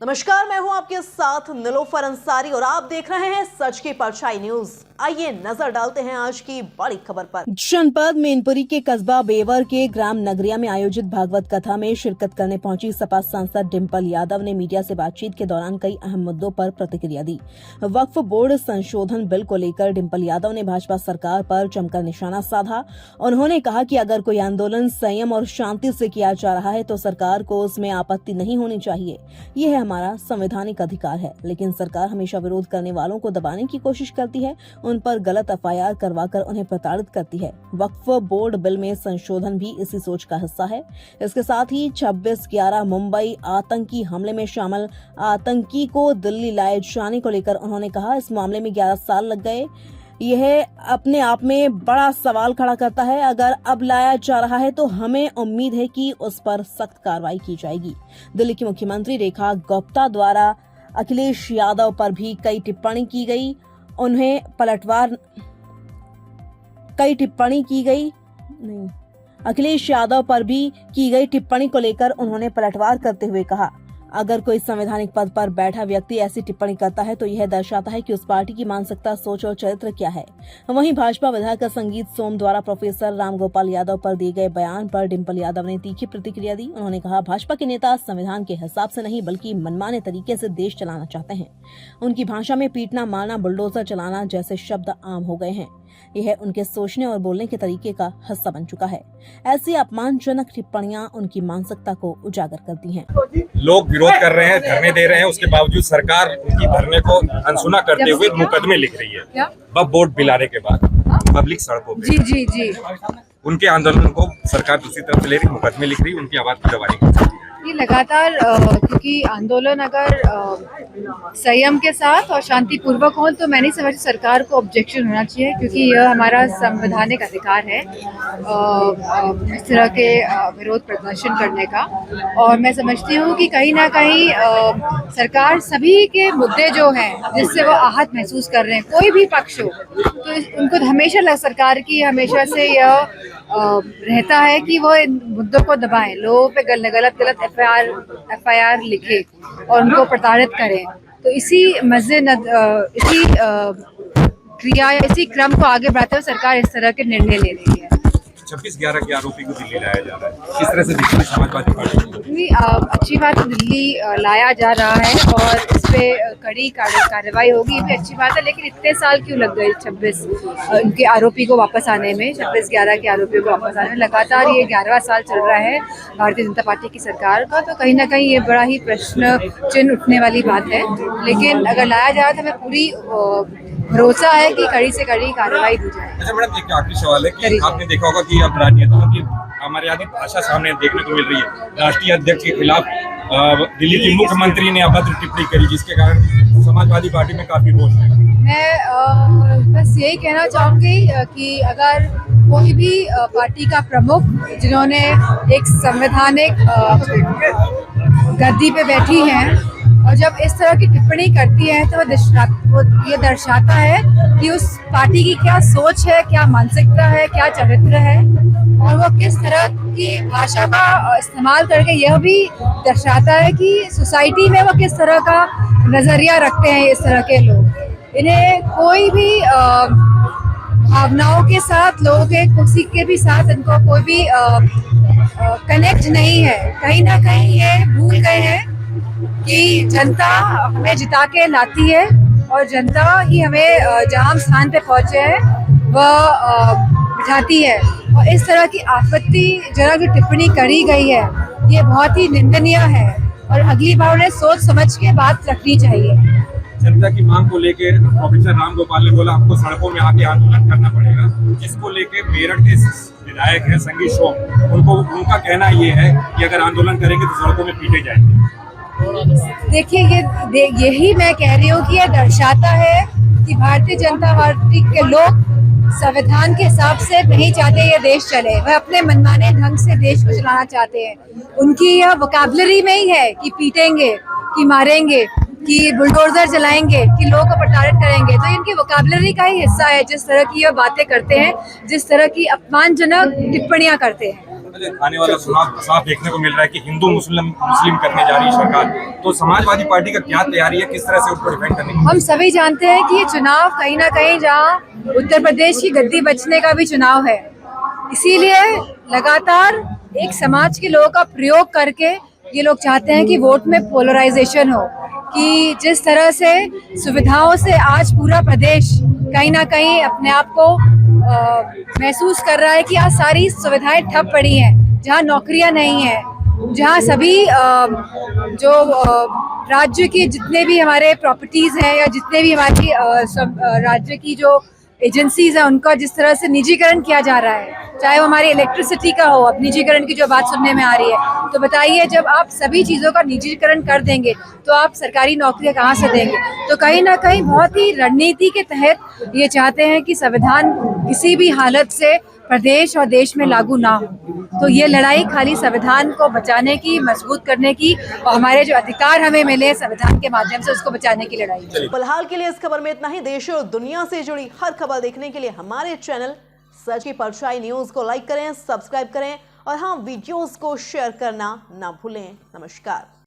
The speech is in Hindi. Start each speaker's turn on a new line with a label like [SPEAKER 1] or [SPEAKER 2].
[SPEAKER 1] नमस्कार, मैं हूं आपके साथ निलोफर अंसारी और आप देख रहे हैं सच की परछाई न्यूज। आइए नजर डालते हैं आज की बड़ी खबर पर। जनपद मैनपुरी के कस्बा बेवर के ग्राम नगरिया में आयोजित भागवत कथा में शिरकत करने पहुंची सपा सांसद डिंपल यादव ने मीडिया से बातचीत के दौरान कई अहम मुद्दों पर प्रतिक्रिया दी। वक्फ बोर्ड संशोधन बिल को लेकर डिंपल यादव ने भाजपा सरकार पर जमकर निशाना साधा। उन्होंने कहा कि अगर कोई आंदोलन संयम और शांति से किया जा रहा है तो सरकार को उसमें आपत्ति नहीं होनी चाहिए। ये है हमारा संवैधानिक अधिकार है, लेकिन सरकार हमेशा विरोध करने वालों को दबाने की कोशिश करती है, उन पर गलत एफआईआर करवाकर उन्हें प्रताड़ित करती है। वक्फ बोर्ड बिल में संशोधन भी इसी सोच का हिस्सा है। इसके साथ ही 26/11 मुंबई आतंकी हमले में शामिल आतंकी को दिल्ली लाए जाने को लेकर उन्होंने कहा, इस मामले में 11 साल लग गए। यह अपने आप में बड़ा सवाल खड़ा करता है। अगर अब लाया जा रहा है तो हमें उम्मीद है कि उस पर सख्त कार्रवाई की जाएगी। दिल्ली की मुख्यमंत्री रेखा गुप्ता द्वारा अखिलेश यादव पर भी कई टिप्पणी की गई। उन्हें अखिलेश यादव पर भी की गई टिप्पणी को लेकर उन्होंने पलटवार करते हुए कहा, अगर कोई संवैधानिक पद पर बैठा व्यक्ति ऐसी टिप्पणी करता है तो यह दर्शाता है कि उस पार्टी की मानसिकता, सोच और चरित्र क्या है। वहीं भाजपा विधायक संगीत सोम द्वारा प्रोफेसर रामगोपाल यादव पर दिए गए बयान पर डिंपल यादव ने तीखी प्रतिक्रिया दी। उन्होंने कहा, भाजपा के नेता संविधान के हिसाब से नहीं बल्कि मनमाने तरीके से देश चलाना चाहते हैं। उनकी भाषा में पीटना, मारना, बुलडोजर चलाना जैसे शब्द आम हो गए हैं। यह उनके सोचने और बोलने के तरीके का हिस्सा बन चुका है। ऐसी अपमानजनक टिप्पणियां उनकी मानसिकता को उजागर करती हैं।
[SPEAKER 2] लोग विरोध कर रहे हैं, धरने दे रहे हैं, उसके बावजूद सरकार उनकी धरने को अनसुना करते हुए मुकदमे लिख रही है। वक्फ बोर्ड बिल आने के बाद पब्लिक सड़कों पे जी उनके आंदोलन को सरकार दूसरी तरफ से ले रही, मुकदमे लिख रही, उनकी आवाज की दबाने की कोशिश।
[SPEAKER 3] ये लगातार क्योंकि आंदोलन अगर संयम के साथ और शांतिपूर्वक हो तो मैं नहीं समझती सरकार को ऑब्जेक्शन होना चाहिए, क्योंकि यह हमारा संवैधानिक अधिकार है इस तरह के विरोध प्रदर्शन करने का। और मैं समझती हूँ कि कहीं ना कहीं सरकार सभी के मुद्दे जो हैं जिससे वो आहत महसूस कर रहे हैं, कोई भी पक्ष हो, तो उनको हमेशा सरकार की हमेशा से यह रहता है कि वो इन मुद्दों को दबाएं, लोगों पे गलत एफआईआर लिखे और उनको प्रताड़ित करें। तो इसी इसी क्रम को आगे बढ़ाते हुए सरकार इस तरह के निर्णय ले रही है।
[SPEAKER 2] 26/11 के आरोपी को दिल्ली लाया जा रहा है, किस तरह से दिल्ली समाजवादी पार्टी
[SPEAKER 3] अच्छी बात है, दिल्ली लाया जा रहा है और इस पे कड़ी कार्रवाई होगी, ये भी अच्छी बात है। लेकिन इतने साल क्यों लग गए 26 उनके आरोपी को वापस आने में, 26/11 के आरोपियों को वापस आने में? लगातार ये 11वां साल चल रहा है भारतीय जनता पार्टी की सरकार का, तो कहीं ना कहीं ये बड़ा ही प्रश्न चिन्ह उठने वाली बात है। लेकिन अगर लाया जाए तो हमें पूरी भरोसा है कि कड़ी से कड़ी कार्रवाई दी जाए।
[SPEAKER 2] अच्छा मैडम, एक आखिरी सवाल है कि आपने देखा होगा कि अब राजनेताओं की अमर्यादित भाषा सामने देखने को मिल रही है। राष्ट्रीय अध्यक्ष के खिलाफ दिल्ली की मुख्यमंत्री ने अभद्र टिप्पणी करी, जिसके कारण समाजवादी पार्टी में काफी रोष है।
[SPEAKER 3] मैं बस यही कहना चाहूँगी कि अगर कोई भी पार्टी का प्रमुख जिन्होंने एक संवैधानिक गद्दी पे बैठी हैं और जब इस तरह की टिप्पणी करती है तो वो ये दर्शाता है कि उस पार्टी की क्या सोच है, क्या मानसिकता है, क्या चरित्र है, और वो किस तरह की भाषा का इस्तेमाल करके यह भी दर्शाता है कि सोसाइटी में वो किस तरह का नजरिया रखते हैं इस तरह के लोग। इन्हें कोई भी भावनाओं के साथ, लोगों के किसी के भी साथ इनको कोई भी कनेक्ट नहीं है। कहीं ना कहीं ये भूल गए हैं कि जनता हमें जिता के लाती है और जनता ही हमें जहाँ हम स्थान पे पहुँचे हैं वह बिठाती है। और इस तरह की आपत्तिजनक जो टिप्पणी करी गई है ये बहुत ही निंदनीय है और अगली बार उन्हें सोच समझ के बात रखनी चाहिए।
[SPEAKER 2] जनता की मांग को लेके प्रोफेसर रामगोपाल ने बोला हमको सड़कों में आके आंदोलन करना पड़ेगा, जिसको लेके मेरठ के विधायक है संगीत सोम, उनका कहना ये है कि अगर आंदोलन करेंगे तो सड़कों में पीटे जाएंगे।
[SPEAKER 3] देखिए, यही मैं कह रही हूँ कि यह दर्शाता है कि भारतीय जनता पार्टी के लोग संविधान के हिसाब से नहीं चाहते ये देश चले, वह अपने मनमाने ढंग से देश को चलाना चाहते हैं। उनकी यह वोकैबुलरी में ही है कि पीटेंगे, कि मारेंगे, कि बुलडोजर चलाएंगे, कि लोगों को प्रताड़ित करेंगे। तो इनकी वोकैबुलरी का ही हिस्सा है जिस तरह की ये बातें करते हैं, जिस तरह की अपमानजनक टिप्पणियां करते हैं।
[SPEAKER 2] जो आने वाला चुनाव साफ देखने को मिल रहा है कि हिंदू मुस्लिम करने जा रही है सरकार, तो समाजवादी पार्टी का क्या तैयारी है, किस तरह से उसको डिफेंड करने की?
[SPEAKER 3] हम सभी जानते हैं कि ये चुनाव कहीं ना कहीं जहाँ उत्तर प्रदेश की गद्दी बचने का भी चुनाव है, इसीलिए लगातार एक समाज के लोगों का प्रयोग करके ये लोग चाहते हैं कि वोट में पोलराइजेशन हो, कि जिस तरह से सुविधाओं से आज पूरा प्रदेश कहीं ना कहीं अपने आप को महसूस कर रहा है कि आज सारी सुविधाएं ठप पड़ी हैं, जहाँ नौकरियां नहीं हैं, जहाँ सभी जो राज्य की जितने भी हमारे प्रॉपर्टीज़ हैं या जितने भी हमारी राज्य की जो एजेंसीज हैं उनका जिस तरह से निजीकरण किया जा रहा है, चाहे वो हमारी इलेक्ट्रिसिटी का हो, अब निजीकरण की जो बात सुनने में आ रही है, तो बताइए जब आप सभी चीज़ों का निजीकरण कर देंगे तो आप सरकारी नौकरियां कहाँ से देंगे? तो कहीं ना कहीं बहुत ही रणनीति के तहत ये चाहते हैं कि संविधान किसी भी हालत से प्रदेश और देश में लागू ना हो। तो ये लड़ाई खाली संविधान को बचाने की, मजबूत करने की और हमारे जो अधिकार हमें मिले संविधान के माध्यम से उसको बचाने की लड़ाई है।
[SPEAKER 1] फिलहाल के लिए इस खबर में इतना ही। देश और दुनिया से जुड़ी हर खबर देखने के लिए हमारे चैनल सच की परछाई न्यूज को लाइक करें, सब्सक्राइब करें और हाँ, वीडियोस को शेयर करना ना भूलें। नमस्कार।